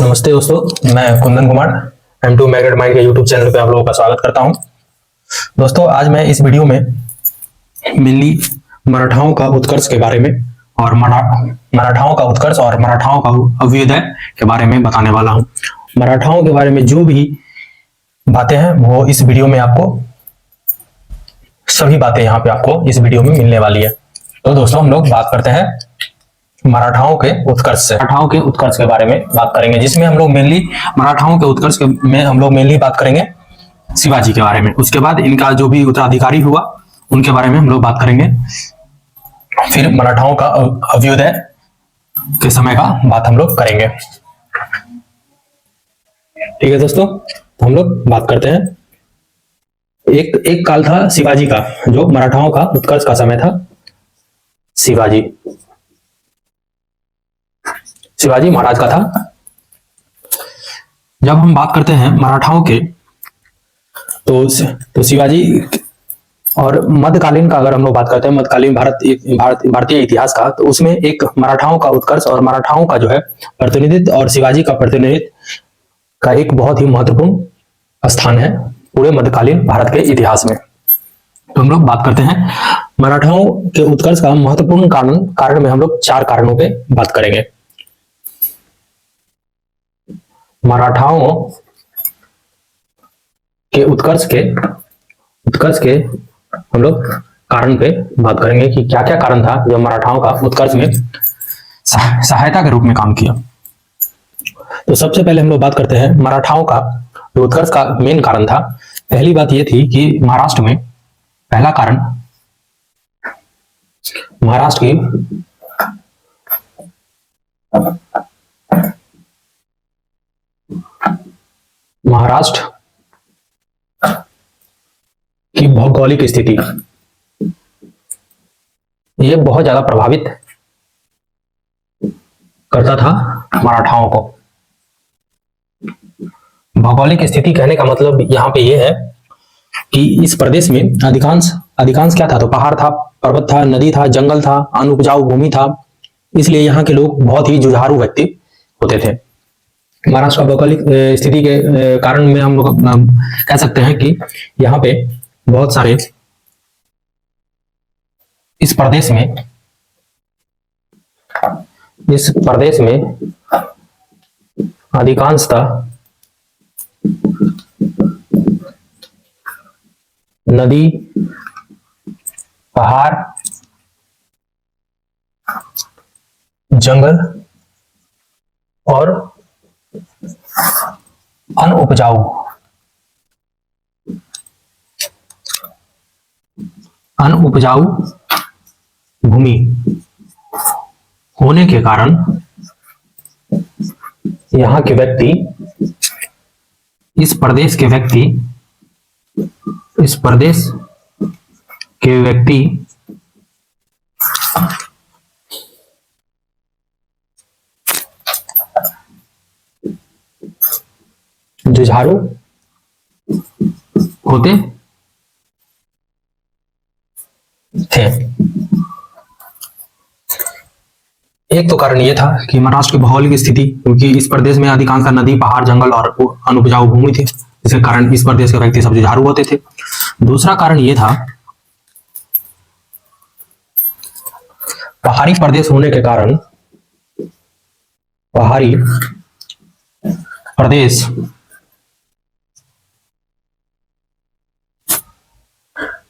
नमस्ते दोस्तों, मैं Kundan Kumar M2 magnet mind के यूट्यूब चैनल पे आप लोगों का स्वागत करता हूं। दोस्तों, आज मैं इस वीडियो में मेनली मराठाओं का उत्कर्ष के बारे में और मराठाओं का उत्कर्ष और मराठाओं का अभ्युदय के बारे में बताने वाला हूं। मराठाओं के बारे में जो भी बातें हैं वो इस वीडियो में आपको सभी बातें यहाँ पे आपको इस वीडियो में मिलने वाली है। तो दोस्तों, हम लोग बात करते हैं मराठाओं के उत्कर्ष से। मराठाओं के उत्कर्ष के बारे में बात करेंगे, जिसमें हम लोग मेनली मराठाओं के उत्कर्ष में हम लोग मेनली बात करेंगे शिवाजी के बारे में। उसके बाद इनका जो भी उत्तराधिकारी हुआ उनके बारे में हम लोग बात करेंगे। फिर मराठाओं का अभ्युदय के समय का बात हम लोग करेंगे। ठीक है दोस्तों, तो हम लोग बात करते हैं। एक काल था शिवाजी का, जो मराठाओं का उत्कर्ष का समय था। शिवाजी महाराज का था। जब हम बात करते हैं मराठाओं के तो शिवाजी और मध्यकालीन का अगर हम लोग बात करते हैं, मध्यकालीन भारतीय इतिहास का, तो उसमें एक मराठाओं का उत्कर्ष और मराठाओं का जो है प्रतिनिधित्व और शिवाजी का प्रतिनिधित्व का एक बहुत ही महत्वपूर्ण स्थान है पूरे मध्यकालीन भारत के इतिहास में। तो हम लोग बात करते हैं मराठाओं के उत्कर्ष का महत्वपूर्ण कारण में हम लोग 4 कारणों पे बात करेंगे। मराठाओं के उत्कर्ष के हम लोग कारण पे बात करेंगे कि क्या क्या कारण था जो मराठाओं का उत्कर्ष में सहायता के रूप में काम किया। तो सबसे पहले हम लोग बात करते हैं मराठाओं का जो उत्कर्ष का मेन कारण था। पहली बात यह थी कि महाराष्ट्र में पहला कारण महाराष्ट्र की भौगोलिक स्थिति ये बहुत ज्यादा प्रभावित करता था मराठाओं को। भौगोलिक स्थिति कहने का मतलब यहाँ पे ये है कि इस प्रदेश में अधिकांश क्या था, तो पहाड़ था, पर्वत था, नदी था, जंगल था, अनुपजाऊ भूमि था। इसलिए यहाँ के लोग बहुत ही जुझारू व्यक्ति होते थे। महाराष्ट्र भौगोलिक स्थिति के कारण में हम लोग कह सकते हैं कि यहाँ पे बहुत सारे इस प्रदेश में अधिकांशतः नदी, पहाड़, जंगल और अनुपजाऊ भूमि होने के कारण यहाँ के व्यक्ति इस प्रदेश के व्यक्ति जुझारू होते थे। एक तो कारण यह था कि महाराष्ट्र की भौगोलिक स्थिति, क्योंकि इस प्रदेश में अधिकांश नदी, पहाड़, जंगल और अनुपजाऊ भूमि थी, इसके कारण इस प्रदेश के व्यक्ति सब जुझारू होते थे। दूसरा कारण यह था पहाड़ी प्रदेश होने के कारण पहाड़ी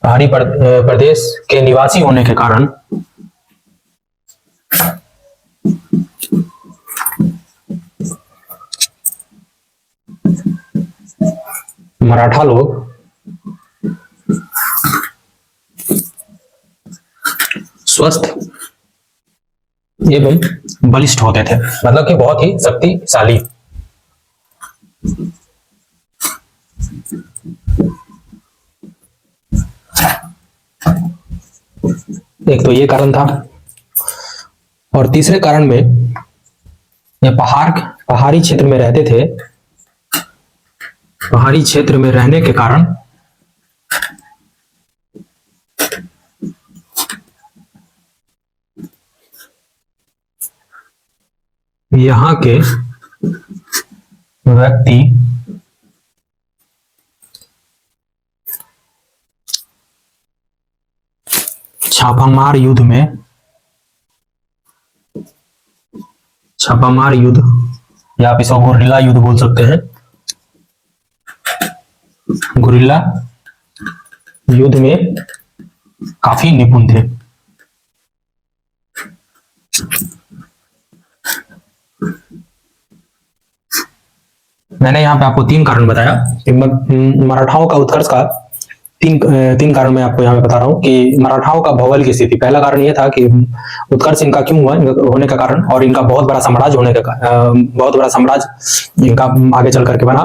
प्रदेश के निवासी होने के कारण मराठा लोग स्वस्थ एवं बलिष्ठ होते थे, मतलब कि बहुत ही शक्तिशाली। एक तो ये कारण था, और तीसरे कारण में ये पहाड़ी क्षेत्र में रहते थे। पहाड़ी क्षेत्र में रहने के कारण यहाँ के व्यक्ति छापामार युद्ध या आप इसको गुरिल्ला युद्ध बोल सकते हैं, गुरिल्ला युद्ध में काफी निपुण थे। मैंने यहाँ पे आपको 3 कारण बताया कि मराठाओं का उत्कर्ष का तीन कारण मैं आपको यहाँ पे बता रहा हूँ कि मराठाओं का भौगोलिक स्थिति। पहला कारण यह था कि उत्कर्ष इनका क्यों हुआ, होने का कारण, और इनका बहुत बड़ा साम्राज्य होने का बहुत बड़ा साम्राज्य इनका आगे चल करके बना,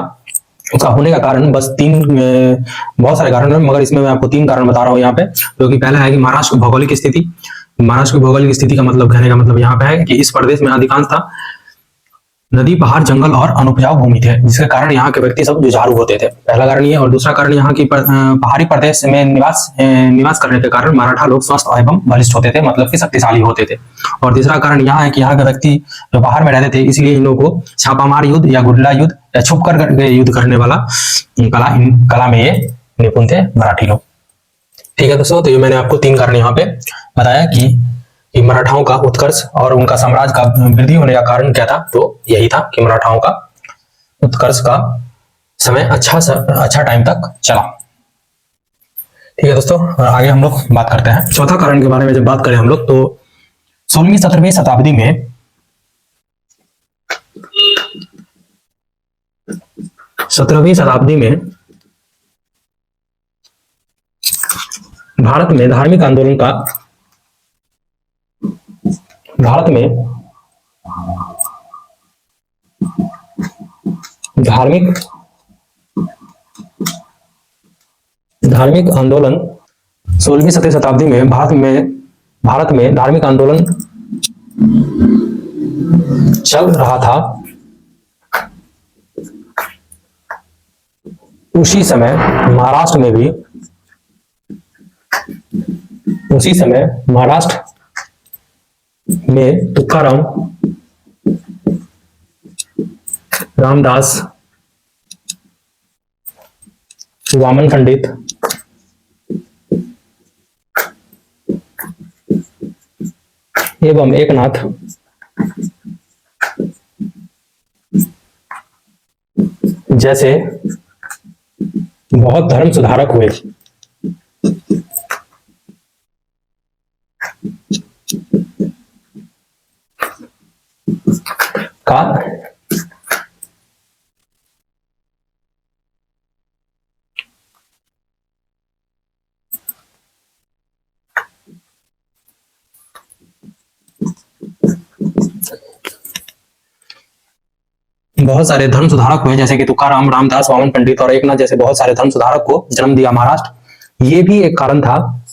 उसका होने का कारण बस बहुत सारे कारण है, मगर इसमें मैं आपको 3 कारण बता रहा हूँ यहाँ पे। जो कि पहला है कि महाराष्ट्र की भौगोलिक स्थिति। महाराष्ट्र की भौगोलिक स्थिति का मतलब, कहने का मतलब यहाँ पे है कि इस प्रदेश में अधिकांशतः नदी, पहाड़, जंगल और अनुपजाऊ भूमि थे, जिसके कारण यहाँ के व्यक्ति सब जुझारू होते थे। पहला कारण ये। और दूसरा कारण यहाँ की पहाड़ी प्रदेश में निवास करने के कारण मराठा लोग स्वस्थ एवं बलिष्ठ होते थे, मतलब कि शक्तिशाली होते थे। और तीसरा कारण यहाँ है कि यहाँ के व्यक्ति जो बाहर में रहते थे, इसलिए इन लोगों को छापामार युद्ध या गुरिल्ला युद्ध या छुप कर युद्ध करने वाला कला में ये निपुण थे मराठी लोग। ठीक है दोस्तों, तो ये मैंने आपको 3 कारण यहाँ पे बताया कि मराठाओं का उत्कर्ष और उनका साम्राज्य का वृद्धि होने का कारण क्या था। तो यही था कि मराठाओं का उत्कर्ष का समय अच्छा टाइम तक चला। ठीक है दोस्तों, आगे हम लोग बात करते हैं चौथा कारण के बारे में। जब बात करें हम लोग तो 16वीं 17वीं शताब्दी में भारत में धार्मिक आंदोलन 16वीं 17वीं शताब्दी में भारत में धार्मिक आंदोलन चल रहा था। उसी समय महाराष्ट्र में तुकाराम रामदास वामन पंडित एवं एकनाथ जैसे बहुत धर्म सुधारक हुए। का बहुत सारे धर्म सुधारक हुए, जैसे कि तुकाराम, रामदास, वामन पंडित और एकनाथ जैसे बहुत सारे धर्म सुधारक को जन्म दिया महाराष्ट्र। ये भी एक कारण था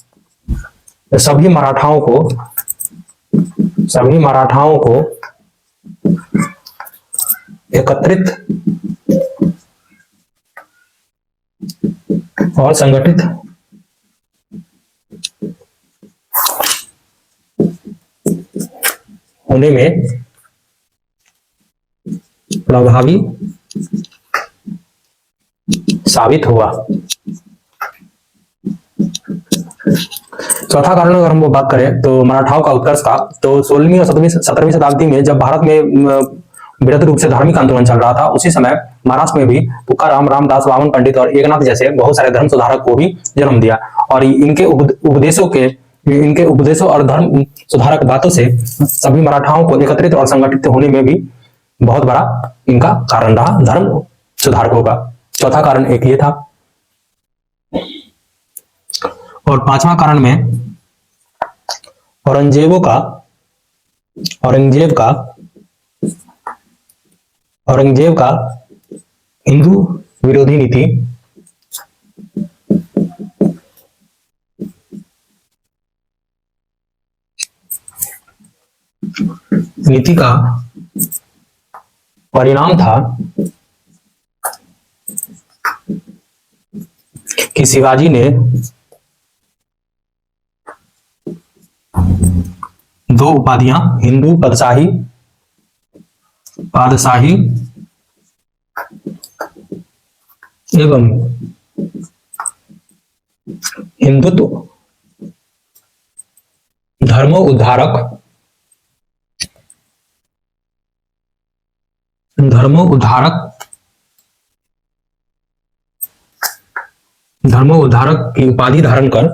सभी मराठाओं को एकत्रित और संगठित होने में प्रभावी साबित हुआ। चौथा कारण अगर हम वो बात करें तो मराठाओं का उत्कर्ष का, तो 16वीं और 17वीं शताब्दी में जब भारत में वृहद रूप से धार्मिक आंदोलन चल रहा था, उसी समय महाराष्ट्र में भी तुकाराम, रामदास, वामन पंडित और एकनाथ जैसे बहुत सारे धर्म सुधारक को भी जन्म दिया। और इनके उपदेशों और धर्म सुधारक बातों से सभी मराठाओं को एकत्रित और संगठित होने में भी बहुत बड़ा इनका कारण रहा धर्म सुधारकों का। चौथा कारण एक ये था। और 5वां कारण में औरंगजेब का हिंदू विरोधी नीति का परिणाम था कि शिवाजी ने 2 उपाधियां, हिंदू पादशाही एवं हिंदुत्व धर्मोद्धारक धर्मोद्धारक की उपाधि धारण कर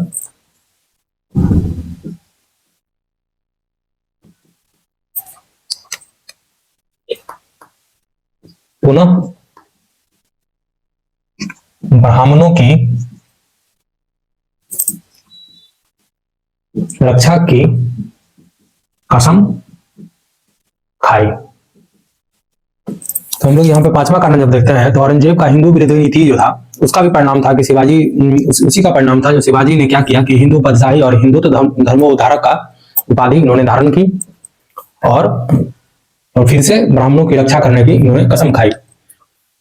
पुनः ब्राह्मणों की रक्षा की कसम खाई। तो हम लोग यहाँ पे पांचवा कारण जब देखते हैं तो औरंगजेब का हिंदू विरोधी नीति जो था उसका भी परिणाम था कि शिवाजी उसी का परिणाम था जो शिवाजी ने क्या किया कि हिंदू पदशाही और हिंदुत्व धर्मोद्धारक का उपाधि उन्होंने धारण की और फिर से ब्राह्मणों की रक्षा करने की उन्होंने कसम खाई।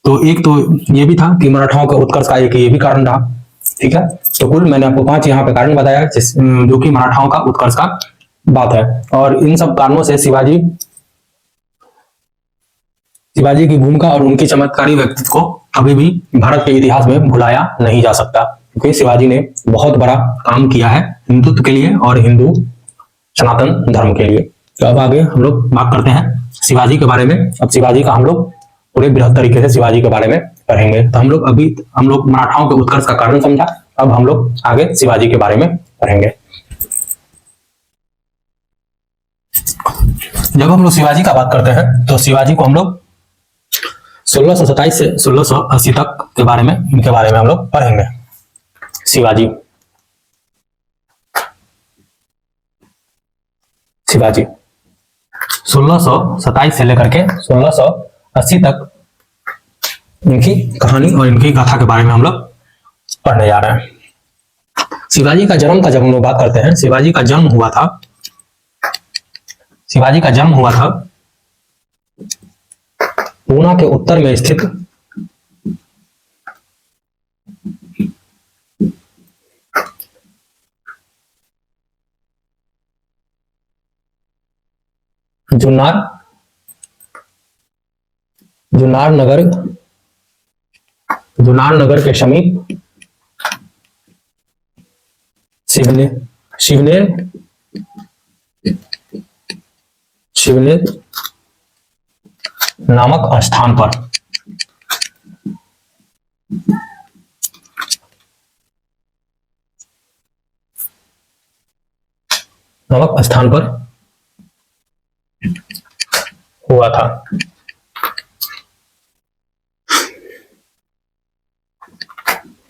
तो एक तो ये भी था कि मराठाओं का उत्कर्ष का एक ये भी कारण रहा। ठीक है, तो कुल मैंने आपको 5 यहाँ पे कारण बताया जो कि मराठाओं का उत्कर्ष का बात है। और इन सब कारणों से शिवाजी की भूमिका और उनकी चमत्कारी व्यक्तित्व को अभी भी भारत के इतिहास में भुलाया नहीं जा सकता, क्योंकि शिवाजी ने बहुत बड़ा काम किया है हिंदुत्व के लिए और हिंदू सनातन धर्म के लिए। तो अब आगे हम लोग बात करते हैं शिवाजी के बारे में। अब शिवाजी का हम लोग पूरे बृहद तरीके से शिवाजी के बारे में पढ़ेंगे। तो हम लोग मराठाओं के उत्कर्ष का कारण समझा, अब हम लोग आगे शिवाजी के बारे में पढ़ेंगे। जब हम लोग शिवाजी का बात करते हैं तो शिवाजी को हम लोग 1627 से 1680 तक के बारे में इनके बारे में हम लोग पढ़ेंगे। शिवाजी 1627 से लेकर के 1680 तक इनकी कहानी और इनकी गाथा के बारे में हम लोग पढ़ने जा रहे हैं। शिवाजी का जन्म का जब हम लोग बात करते हैं, शिवाजी का जन्म हुआ था पूना के उत्तर में स्थित जुन्नार नगर के समीप शिवनेर नामक स्थान पर हुआ था।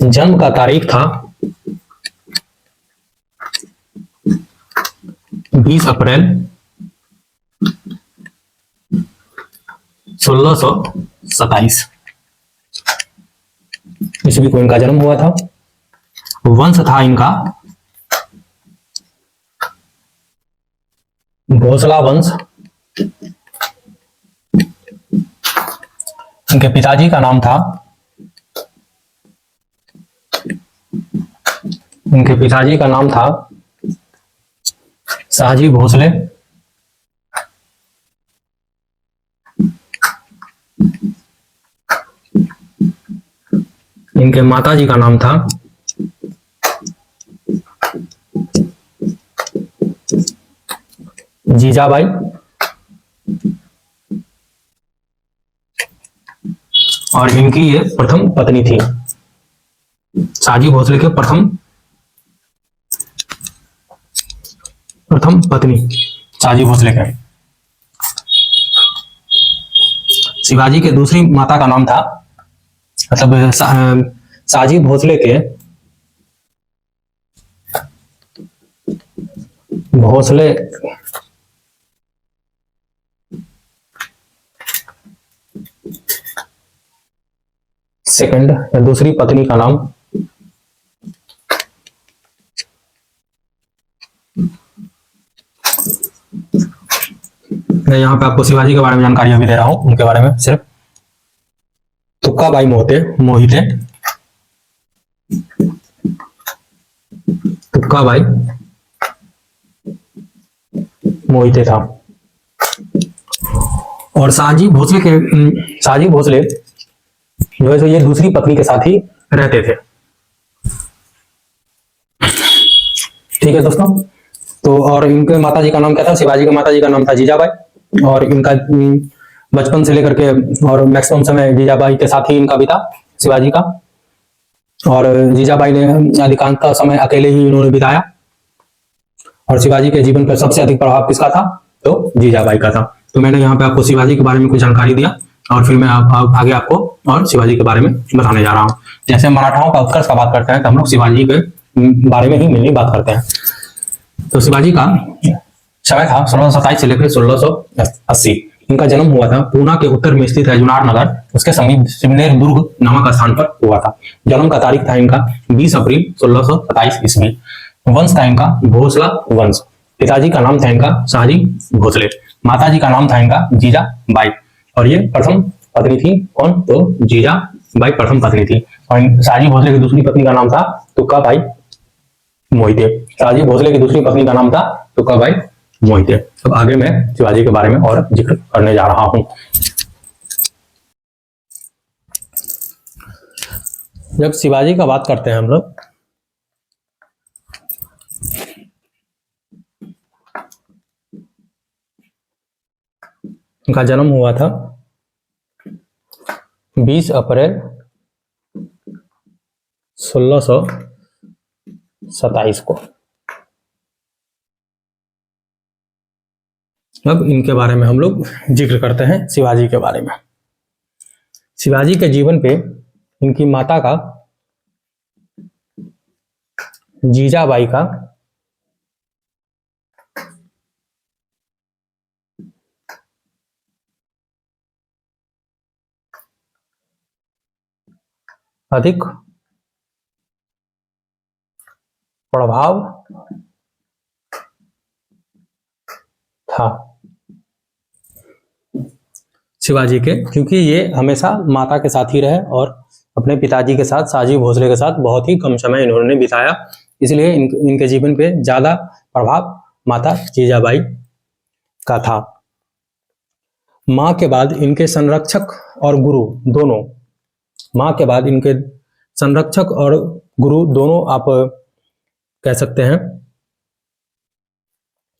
जन्म का तारीख था 20 अप्रैल 1627 ईस्वी को इनका जन्म हुआ था। वंश था इनका भोसला वंश। इनके पिताजी का नाम था शाहजी भोसले। इनके माताजी का नाम था जीजाबाई। और इनकी ये प्रथम पत्नी थी, शाहजी भोसले के प्रथम पत्नी शाहजी भोसले के। शिवाजी के दूसरी माता का नाम था, मतलब शाहजी भोसले के सेकंड या दूसरी पत्नी का नाम मैं यहाँ पे आपको शिवाजी के बारे में जानकारी अभी दे रहा हूं, उनके बारे में सिर्फ। तुक्काबाई मोहिते था। और शाहजी भोसले जो है सो ये दूसरी पत्नी के साथ ही रहते थे। ठीक है दोस्तों। तो और इनके माता जी का नाम क्या था? शिवाजी के माता जी का नाम था जीजाबाई। और इनका बचपन से लेकर के और मैक्सिमम समय जीजाबाई के साथ ही इनका बीता, शिवाजी का। और जीजाबाई ने अधिकांश समय अकेले ही इन्होंने बिताया। और शिवाजी के जीवन पर सबसे अधिक प्रभाव किसका था? तो जीजाबाई का था। तो मैंने यहाँ पे आपको शिवाजी के बारे में कुछ जानकारी दिया, और फिर मैं आगे आपको और शिवाजी के बारे में बताने जा रहा हूँ। जैसे मराठाओं का उत्कर्ष का बात करते हैं तो हम लोग शिवाजी के बारे में ही मिलनी बात करते हैं। तो शिवाजी का समय था 1627 से लेकर 1680। इनका जन्म हुआ था पूना के उत्तर में स्थित है जुनार नगर, उसके समीप सिमनेर दुर्ग नामक स्थान पर हुआ था। जन्म का तारीख था इनका 20 अप्रैल 1627 ईस्वी। वंश था इनका भोसला वंश। पिताजी का नाम था इनका शाहजी भोसले। माताजी का नाम था इनका जीजा बाई। और ये प्रथम पत्नी थी। कौन? तो जीजा बाई प्रथम पत्नी थी। और शाहजी भोसले की दूसरी पत्नी का नाम था तुक्का बाई मोहिते। शाहजी भोसले की दूसरी पत्नी का नाम था तुक्का बाई मोहिते। अब आगे मैं शिवाजी के बारे में और जिक्र करने जा रहा हूं। जब शिवाजी का बात करते हैं हम लोग, उनका जन्म हुआ था 20 अप्रैल 1627 को। अब इनके बारे में हम लोग जिक्र करते हैं, शिवाजी के बारे में। शिवाजी के जीवन पे इनकी माता का, जीजाबाई का, अधिक प्रभाव था शिवाजी के, क्योंकि ये हमेशा माता के साथ ही रहे और अपने पिताजी के साथ, शाहजी भोसले के साथ बहुत ही कम समय इन्होंने बिताया। इसलिए इनके जीवन पे ज्यादा प्रभाव माता जीजाबाई का था। माँ के बाद इनके संरक्षक और गुरु दोनों, माँ के बाद इनके संरक्षक और गुरु दोनों आप कह सकते हैं,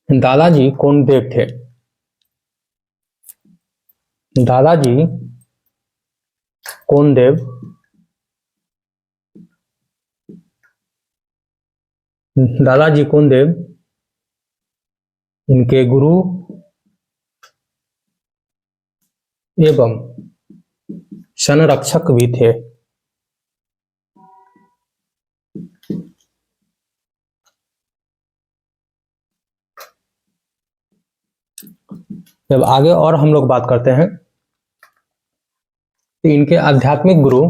दादाजी कोंडदेव थे। दादाजी कोंडदेव दादाजी कोंडदेव इनके गुरु एवं संरक्षक भी थे। जब आगे और हम लोग बात करते हैं तो इनके आध्यात्मिक गुरु,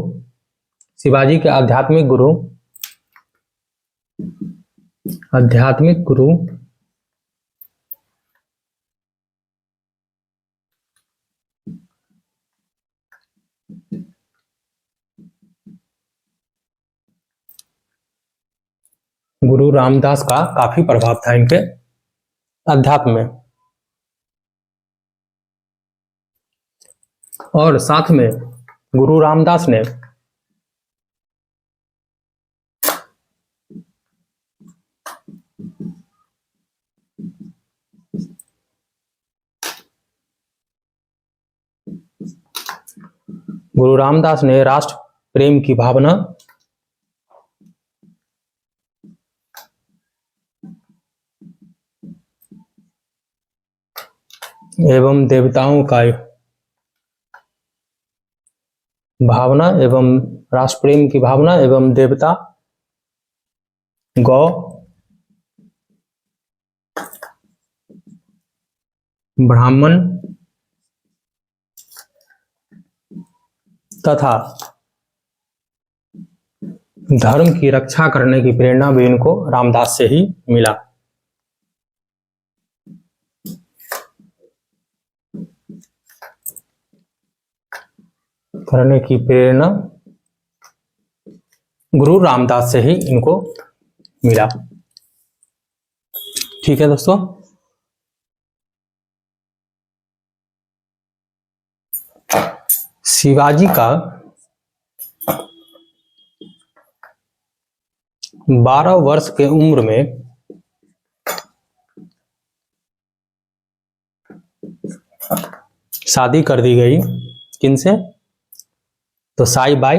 शिवाजी के आध्यात्मिक गुरु गुरु रामदास का काफी प्रभाव था इनके अध्यात्म में। और साथ में गुरु रामदास ने राष्ट्र प्रेम की भावना एवं देवताओं का भावना एवं राष्ट्र प्रेम की भावना एवं देवता, गौ, ब्राह्मण तथा धर्म की रक्षा करने की प्रेरणा भी इनको रामदास से ही मिला। करने की प्रेरणा गुरु रामदास से ही इनको मिला। ठीक है दोस्तों। शिवाजी का 12 वर्ष के उम्र में शादी कर दी गई, किनसे? तो साईबाई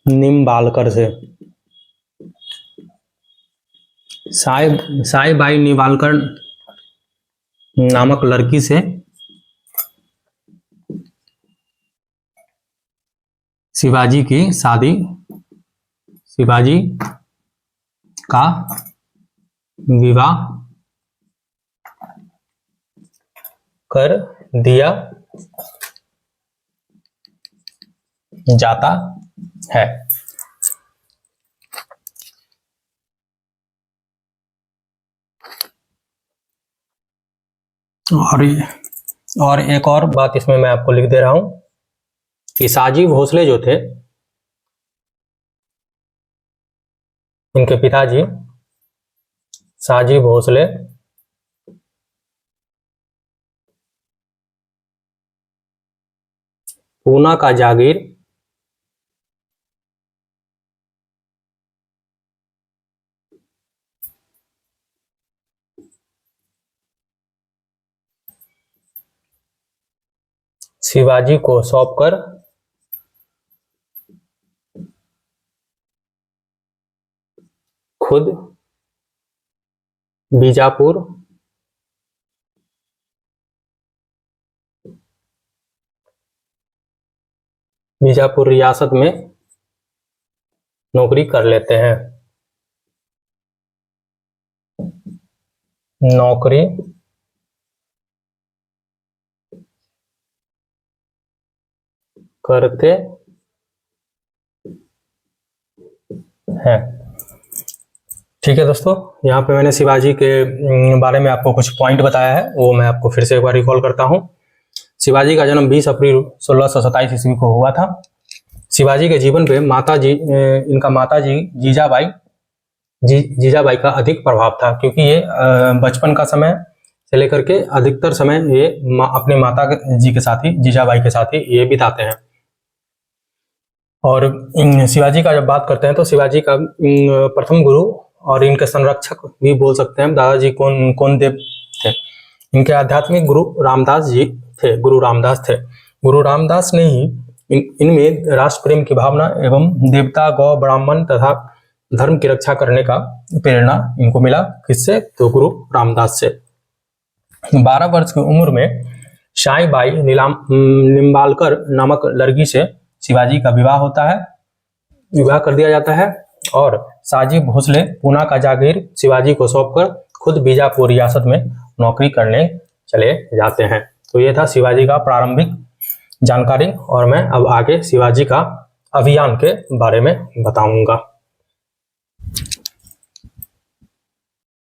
निम्बालकर से। साईबाई निम्बालकर नामक लड़की से शिवाजी का विवाह कर दिया जाता है। और एक और बात इसमें मैं आपको लिख दे रहा हूं कि साजी भोसले जो थे, इनके पिताजी साजी भोसले पूना का जागीर शिवाजी को सौंपकर खुद बीजापुर रियासत में नौकरी कर लेते हैं। नौकरी करते हैं। ठीक है दोस्तों, यहाँ पे मैंने शिवाजी के बारे में आपको कुछ पॉइंट बताया है, वो मैं आपको फिर से एक बार रिकॉल करता हूँ। शिवाजी का जन्म 20 अप्रैल 1627 ईस्वी को हुआ था। शिवाजी के जीवन पे इनका माताजी जीजाबाई का अधिक प्रभाव था, क्योंकि ये बचपन का समय से लेकर के अधिकतर समय ये अपने माता जी के साथ ही, जीजाबाई के साथ ही ये बिताते हैं। और शिवाजी का जब बात करते हैं तो शिवाजी का प्रथम गुरु और इनके संरक्षक भी बोल सकते हैं दादाजी कौन देव थे। इनके आध्यात्मिक गुरु रामदास जी थे, गुरु रामदास ने ही इनमें राष्ट्र प्रेम की भावना एवं देवता, गौ, ब्राह्मण तथा धर्म की रक्षा करने का प्रेरणा इनको मिला। किससे? तो गुरु रामदास से। 12 वर्ष की उम्र में साईबाई निम्बालकर नामक लड़की से शिवाजी का विवाह कर दिया जाता है और साजी भोसले पूना का जागीर शिवाजी को सौंपकर खुद बीजापुर रियासत में नौकरी करने चले जाते हैं। तो ये था शिवाजी का प्रारंभिक जानकारी, और मैं अब आगे शिवाजी का अभियान के बारे में बताऊंगा।